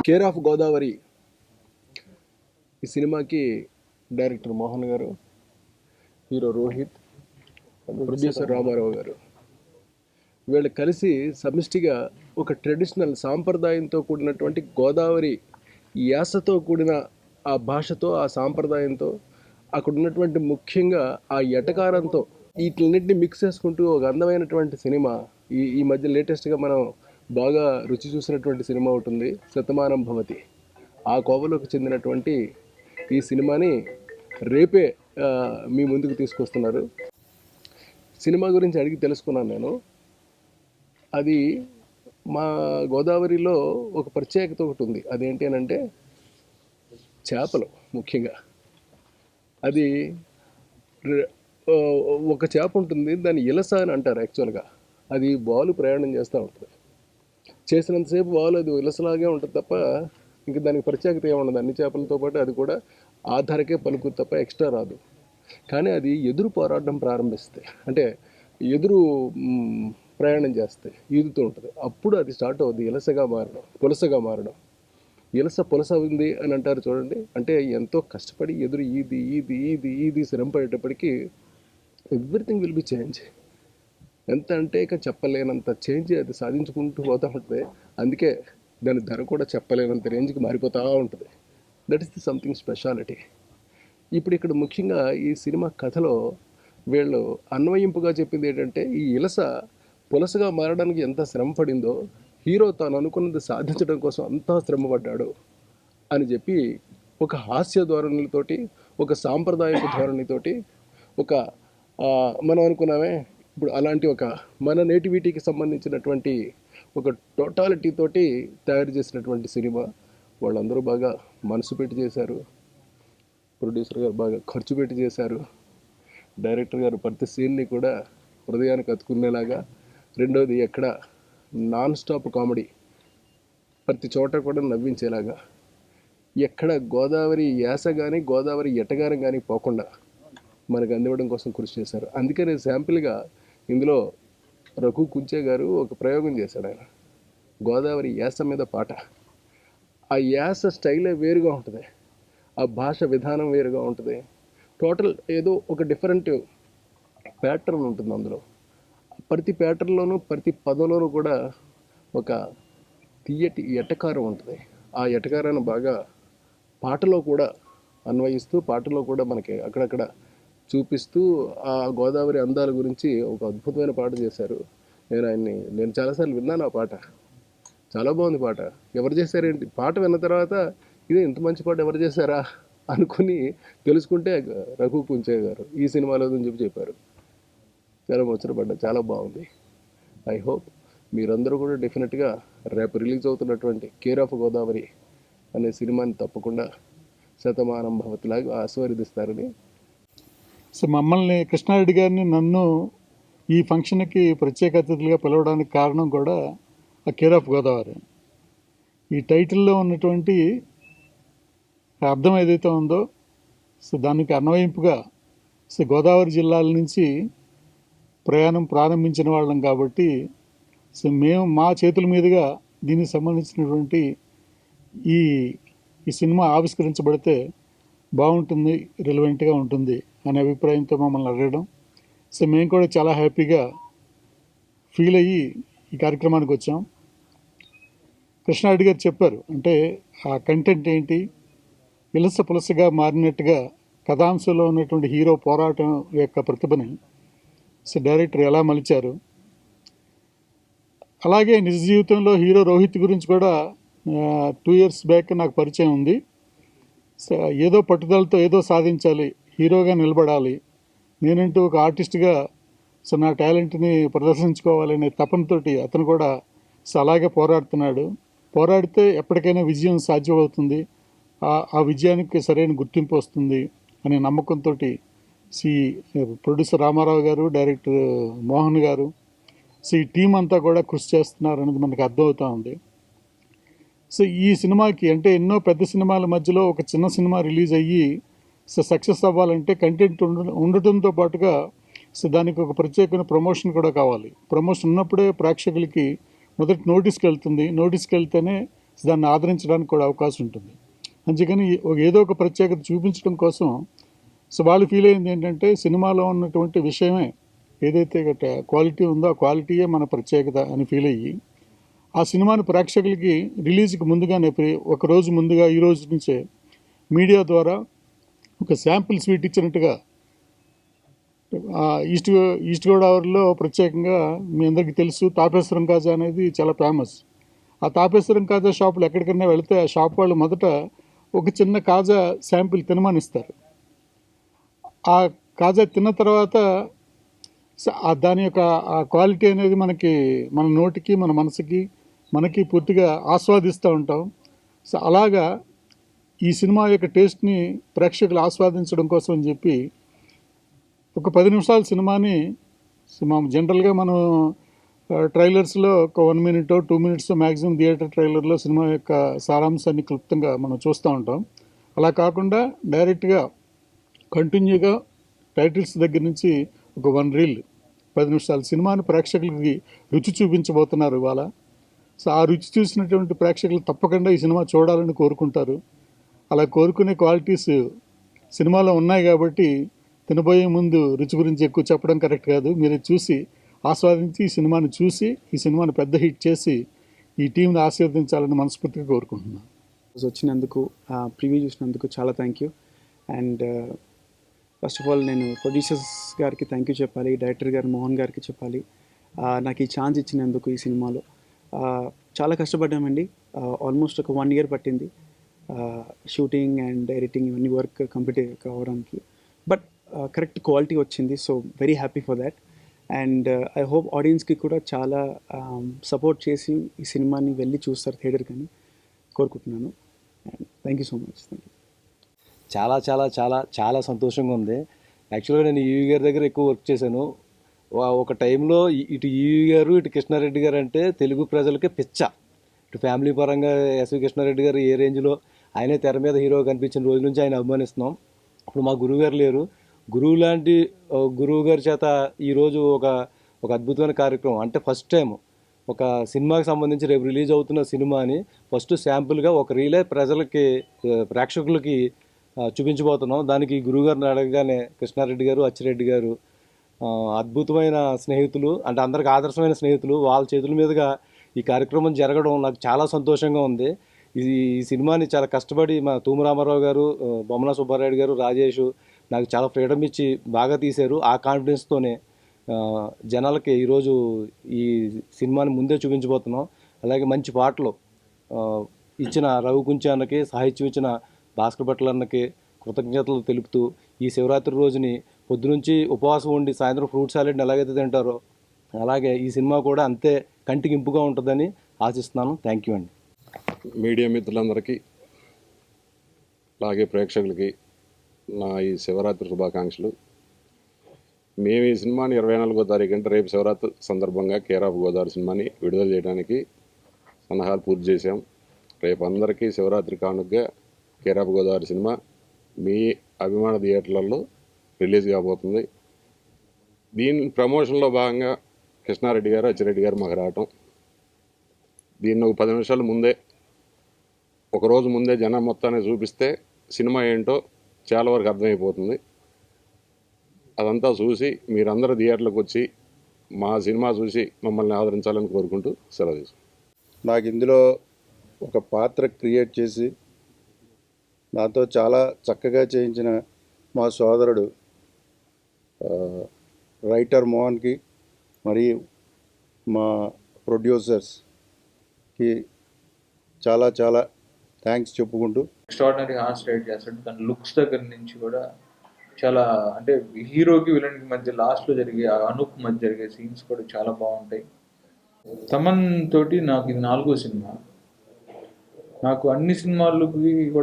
Care of Godavari ఈ సినిమాకి director Mohan గారు, హీరో రోహిత్, ప్రొడ్యూసర్ రామారావు గారు వీళ్ళు కలిసి సమిష్టిగా ఒక ట్రెడిషనల్ సాంప్రదాయంతో కూడినటువంటి గోదావరి యాసతో కూడిన ఆ భాషతో, ఆ సాంప్రదాయంతో, అక్కడ ఉన్నటువంటి ముఖ్యంగా ఆ ఎటకారంతో వీటిన్నింటినీ మిక్స్ చేసుకుంటూ ఒక అందమైనటువంటి సినిమా. ఈ మధ్య లేటెస్ట్గా మనం బాగా రుచి చూసినటువంటి సినిమా ఒకటి ఉంది, శతమానం భవతి. ఆ కోవలోకి చెందినటువంటి ఈ సినిమాని రేపే మీ ముందుకు తీసుకొస్తున్నారు. సినిమా గురించి అడిగి తెలుసుకున్నాను నేను. అది మా గోదావరిలో ఒక ప్రత్యేకత ఒకటి ఉంది. అదేంటి అని అంటే చేపలు. ముఖ్యంగా అది ఒక చేప ఉంటుంది, దాన్ని ఇలస అని అంటారు యాక్చువల్గా. అది వాలు ప్రయాణం చేస్తూ ఉంటుంది. చేసినంతసేపు వాలు అది ఇలసలాగే ఉంటుంది తప్ప ఇంక దానికి ప్రత్యేకత ఏముండదు. అన్ని చేపలతో పాటు అది కూడా ఆధారకే పలుకుతుంది తప్ప ఎక్స్ట్రా రాదు. కానీ అది ఎదురు పోరాడడం ప్రారంభిస్తే, అంటే ఎదురు ప్రయాణం చేస్తే ఈదుతూ ఉంటుంది. అప్పుడు అది స్టార్ట్ అవుతుంది ఇలసగా మారడం, పులసగా మారడం. ఇలస పులస ఉంది అని అంటారు చూడండి. అంటే ఎంతో కష్టపడి ఎదురు ఈది ఈది ఈది ఈది శ్రమ పడేటప్పటికీ ఎవ్రీథింగ్ విల్ బి చేంజ్. ఎంత అంటే ఇక చెప్పలేనంత చేంజ్ అది సాధించుకుంటూ పోతూ ఉంటుంది. అందుకే దాని ధర కూడా చెప్పలేనంత రేంజ్కి మారిపోతూ ఉంటుంది. That is the something speciality. ఇప్పుడు ఇక్కడ ముఖ్యంగా ఈ సినిమా కథలో వీళ్ళు అన్వయింపుగా చెప్పింది ఏంటంటే, ఈ ఇలస పులసగా మారడానికి ఎంత శ్రమ పడిందో, హీరో తాను అనుకున్నది సాధించడం కోసం అంతా శ్రమపడ్డాడు అని చెప్పి ఒక హాస్య ధోరణితోటి, ఒక సాంప్రదాయపు ధోరణితోటి, ఒక మనం అనుకున్నామే ఇప్పుడు అలాంటి ఒక మన నేటివిటీకి సంబంధించినటువంటి ఒక టోటాలిటీ తోటి తయారు చేసినటువంటి సినిమా. వాళ్ళందరూ బాగా మనసు పెట్టి చేశారు. ప్రొడ్యూసర్ గారు బాగా ఖర్చు పెట్టి చేశారు. డైరెక్టర్ గారు ప్రతి సీన్ని కూడా హృదయానికి అతుకునేలాగా, రెండోది ఎక్కడ నాన్ స్టాప్ కామెడీ, ప్రతి చోట కూడా నవ్వించేలాగా, ఎక్కడ గోదావరి యాస కానీ గోదావరి ఎటగారం కానీ పోకుండా మనకు అందివ్వడం కోసం కృషి చేశారు. అందుకే నేను శాంపిల్గా ఇందులో రఘు కుంచే గారు ఒక ప్రయోగం చేశాడు. ఆయన గోదావరి యాస మీద పాట. ఆ యాస స్టైలే వేరుగా ఉంటుంది, ఆ భాష విధానం వేరుగా ఉంటుంది. టోటల్ ఏదో ఒక డిఫరెంట్ ప్యాటర్న్ ఉంటుంది అందులో. ప్రతి ప్యాటర్న్లోనూ ప్రతి పదంలోనూ కూడా ఒక తీయటి ఎటకారం ఉంటుంది. ఆ ఎటకారాన్ని బాగా పాటలో కూడా అన్వయిస్తూ, పాటలో కూడా మనకి అక్కడక్కడ చూపిస్తూ ఆ గోదావరి అందాల గురించి ఒక అద్భుతమైన పాట చేశారు. నేను చాలాసార్లు విన్నాను ఆ పాట. చాలా బాగుంది పాట. ఎవరు చేశారేంటి పాట విన్న తర్వాత ఇదే ఇంత మంచి పాట ఎవరు చేశారా అనుకుని తెలుసుకుంటే రఘు కుంచే గారు ఈ సినిమాలో అని చెప్పారు. చాలా ముచ్చటపడ్డా, చాలా బాగుంది. ఐ హోప్ మీరందరూ కూడా డెఫినెట్గా రేపు రిలీజ్ అవుతున్నటువంటి కేర్ ఆఫ్ గోదావరి అనే సినిమాని తప్పకుండా శతమానం భవతిలాగా ఆస్వాదిస్తారని. సో మమ్మల్ని కృష్ణారెడ్డి గారిని, నన్ను ఈ ఫంక్షన్కి ప్రత్యేక అతిథులుగా పిలవడానికి కారణం కూడా ఆ కేర్ ఆఫ్ గోదావరి. ఈ టైటిల్లో ఉన్నటువంటి అర్థం ఏదైతే ఉందో, సో దానికి అన్వయింపుగా సో గోదావరి జిల్లాల నుంచి ప్రయాణం ప్రారంభించిన వాళ్ళం కాబట్టి, సో మేము మా చేతుల మీదుగా దీనికి సంబంధించినటువంటి ఈ సినిమా ఆవిష్కరించబడితే బాగుంటుంది, రిలవెంట్గా ఉంటుంది అనే అభిప్రాయంతో మమ్మల్ని అడగడం. సో మేము కూడా చాలా హ్యాపీగా ఫీల్ అయ్యి ఈ కార్యక్రమానికి వచ్చాం. కృష్ణారెడ్డి గారు చెప్పారు, అంటే ఆ కంటెంట్ ఏంటి, ఇలస పులసగా మారినట్టుగా కథాంశంలో ఉన్నటువంటి హీరో పోరాటం యొక్క ప్రతిభని సో డైరెక్టర్ ఎలా మలిచారు. అలాగే నిజ జీవితంలో హీరో రోహిత్ గురించి కూడా 2 years బ్యాక్ నాకు పరిచయం ఉంది. సో ఏదో పట్టుదలతో ఏదో సాధించాలి, హీరోగా నిలబడాలి, నేనంటూ ఒక ఆర్టిస్ట్గా సో నా టాలెంట్ని ప్రదర్శించుకోవాలనే తపనతోటి అతను కూడా సో అలాగే పోరాడుతున్నాడు. పోరాడితే ఎప్పటికైనా విజయం సాధ్యమవుతుంది, ఆ విజయానికి సరైన గుర్తింపు వస్తుంది అనే నమ్మకంతో ప్రొడ్యూసర్ రామారావు గారు, డైరెక్టర్ మోహన్ గారు, సో ఈ టీం అంతా కూడా కృషి చేస్తున్నారు అనేది మనకు అర్థమవుతూ ఉంది. సో ఈ సినిమాకి అంటే ఎన్నో పెద్ద సినిమాల మధ్యలో ఒక చిన్న సినిమా రిలీజ్ అయ్యి సో సక్సెస్ అవ్వాలంటే కంటెంట్ ఉండటంతో పాటుగా సో దానికి ఒక ప్రత్యేకమైన ప్రమోషన్ కూడా కావాలి. ప్రమోషన్ ఉన్నప్పుడే ప్రేక్షకులకి మొదటి నోటీస్కి వెళ్తుంది. నోటీస్కి వెళ్తేనే దాన్ని ఆదరించడానికి కూడా అవకాశం ఉంటుంది. అందుకని ఏదో ఒక ప్రత్యేకత చూపించడం కోసం సో వాళ్ళు ఫీల్ అయింది ఏంటంటే సినిమాలో ఉన్నటువంటి విషయమే ఏదైతే క్వాలిటీ ఉందో ఆ క్వాలిటీయే మన ప్రత్యేకత అని ఫీల్ అయ్యి ఆ సినిమాని ప్రేక్షకులకి రిలీజ్కి ముందుగానే ఒక రోజు ముందుగా ఈ రోజు నుంచే మీడియా ద్వారా ఒక శాంపిల్ స్వీట్ ఇచ్చినట్టుగా ఈస్ట్ గోదావరిలో ప్రత్యేకంగా మీ అందరికీ తెలుసు తాపేశ్వరం కాజా అనేది చాలా ఫేమస్. ఆ తాపేశ్వరం కాజా షాపులు ఎక్కడికైనా వెళితే ఆ షాప్ వాళ్ళు మొదట ఒక చిన్న కాజా శాంపిల్ తినమని ఇస్తారు. ఆ కాజా తిన్న తర్వాత దాని యొక్క ఆ క్వాలిటీ అనేది మన నోటికి మన మనసుకి మనకి పూర్తిగా ఆస్వాదిస్తూ ఉంటాం. సో అలాగా ఈ సినిమా యొక్క టేస్ట్ని ప్రేక్షకులు ఆస్వాదించడం కోసం అని చెప్పి ఒక 10 నిమిషాల సినిమాని జనరల్గా మనం ట్రైలర్స్లో ఒక 1 minute 2 minutes మ్యాక్సిమం థియేటర్ ట్రైలర్లో సినిమా యొక్క సారాంశాన్ని క్లుప్తంగా మనం చూస్తూ ఉంటాం. అలా కాకుండా డైరెక్ట్గా కంటిన్యూగా టైటిల్స్ దగ్గర నుంచి ఒక 1 reel 10 నిమిషాల సినిమాని ప్రేక్షకులకి రుచి చూపించబోతున్నారు ఇవాళ. సో ఆ రుచి చూసినటువంటి ప్రేక్షకులు తప్పకుండా ఈ సినిమా చూడాలని కోరుకుంటారు. అలా కోరుకునే క్వాలిటీస్ సినిమాలో ఉన్నాయి కాబట్టి తినబోయే ముందు రుచి గురించి ఎక్కువ చెప్పడం కరెక్ట్ కాదు. మీరు చూసి ఆస్వాదించి ఈ సినిమాని చూసి ఈ సినిమాని పెద్ద హిట్ చేసి ఈ టీంని ఆశీర్వదించాలని మనస్ఫూర్తిగా కోరుకుంటున్నాను. వచ్చినందుకు ప్రివ్యూ చూసినందుకు చాలా thank you. And first of all నేను ప్రొడ్యూసర్స్ గారికి థ్యాంక్ యూ చెప్పాలి, డైరెక్టర్ గారు మోహన్ గారికి చెప్పాలి. నాకు ఈ ఛాన్స్ ఇచ్చినందుకు ఈ సినిమాలో చాలా కష్టపడ్డామండి. ఆల్మోస్ట్ ఒక 1 year పట్టింది షూటింగ్ అండ్ ఎడిటింగ్ ఇవన్నీ వర్క్ కంప్లీట్ కావడానికి. బట్ కరెక్ట్ క్వాలిటీ వచ్చింది. So very happy for that. And I hope ఆడియన్స్కి కూడా చాలా సపోర్ట్ చేసి ఈ సినిమాని వెళ్ళి చూస్తారు థియేటర్ కానీ కోరుకుంటున్నాను. And thank you so much. Thank you. చాలా చాలా చాలా చాలా సంతోషంగా ఉంది. యాక్చువల్గా నేను ఈవి గారి దగ్గర ఎక్కువ వర్క్ చేశాను. ఒక టైంలో ఇటు ఈవి గారు ఇటు కృష్ణారెడ్డి గారు అంటే తెలుగు ప్రజలకి పిచ్చ. ఇటు ఫ్యామిలీ పరంగా ఎస్వి కృష్ణారెడ్డి గారు ఏ రేంజ్లో ఆయనే తెర మీద హీరో కనిపించిన రోజు నుంచి ఆయన అభిమానిస్తున్నాం. ఇప్పుడు మా గురువు గారు లేరు. గురువు లాంటి గురువు గారి చేత ఈరోజు ఒక అద్భుతమైన కార్యక్రమం అంటే ఫస్ట్ టైం ఒక సినిమాకి సంబంధించి రేపు రిలీజ్ అవుతున్న సినిమాని ఫస్ట్ శాంపుల్గా ఒక రీలే ప్రేక్షకులకి చూపించబోతున్నాం. దానికి గురువుగారిని అడగగానే కృష్ణారెడ్డి గారు అచ్చిరెడ్డి గారు అద్భుతమైన స్నేహితులు, అంటే అందరికి ఆదర్శమైన స్నేహితులు, వాళ్ళ చేతుల మీదుగా ఈ కార్యక్రమం జరగడం నాకు చాలా సంతోషంగా ఉంది. ఈ సినిమాని చాలా కష్టపడి మా తూము రామారావు గారు, బొమ్మన సుబ్బారాయుడు గారు, రాజేష్ నాకు చాలా ఫ్రీడమ్ ఇచ్చి బాగా తీశారు. ఆ కాన్ఫిడెన్స్తోనే జనాలకి ఈరోజు ఈ సినిమాని ముందే చూపించబోతున్నాం. అలాగే మంచి పాటలు ఇచ్చిన రవి కుంచాన్నకి, సాహిత్యం ఇచ్చిన భాస్కర్ భట్ల అన్నకి కృతజ్ఞతలు తెలుపుతూ ఈ శివరాత్రి రోజుని పొద్దునుంచి ఉపవాసం ఉండి సాయంత్రం ఫ్రూట్ సాలెడ్ని ఎలాగైతే తింటారో అలాగే ఈ సినిమా కూడా అంతే కంటికి ఇంపుగా ఉంటుందని ఆశిస్తున్నాను. థ్యాంక్ యూ అండి. మీడియా మిత్రులందరికీ అలాగే ప్రేక్షకులకి నా ఈ శివరాత్రి శుభాకాంక్షలు. మేము ఈ సినిమాని 24వ తారీఖు అంటే రేపు శివరాత్రి సందర్భంగా కేర్ ఆఫ్ గోదావరి సినిమాని విడుదల చేయడానికి సన్నాహాలు పూర్తి చేశాం. రేపు అందరికీ శివరాత్రి కానుకగా కేర్ ఆఫ్ గోదావరి సినిమా మీ అభిమాన థియేటర్లలో రిలీజ్ కాబోతుంది. దీని ప్రమోషన్లో భాగంగా కృష్ణారెడ్డి గారు అచ్చిరెడ్డి గారు మాకు రావటం, దీన్ని ఒక 10 నిమిషాల ముందే ఒకరోజు ముందే జనం మొత్తాన్ని చూపిస్తే సినిమా ఏంటో చాలా వరకు అర్థమైపోతుంది. అదంతా చూసి మీరందరూ థియేటర్లకు వచ్చి మా సినిమా చూసి మమ్మల్ని ఆదరించాలని కోరుకుంటూ సెలవు తీసుకుంటాం. నాకు ఇందులో ఒక పాత్ర క్రియేట్ చేసి నాతో చాలా చక్కగా చేయించిన మా సోదరుడు రైటర్ మోహన్కి మరియు మా ప్రొడ్యూసర్స్కి చాలా చాలా థ్యాంక్స్ చెప్పుకుంటూ ఎక్స్ట్రాడినరీ హార్ట్ రైట్ చేస్తాడు. తన లుక్స్ దగ్గర నుంచి కూడా చాలా అంటే హీరోకి విలన్కి మధ్య లాస్ట్లో జరిగే అనూప్ మధ్య జరిగే సీన్స్ కూడా చాలా బాగుంటాయి. తమన్ తోటి నాకు ఇది 4వ సినిమా. నాకు అన్ని సినిమాలకి కూడా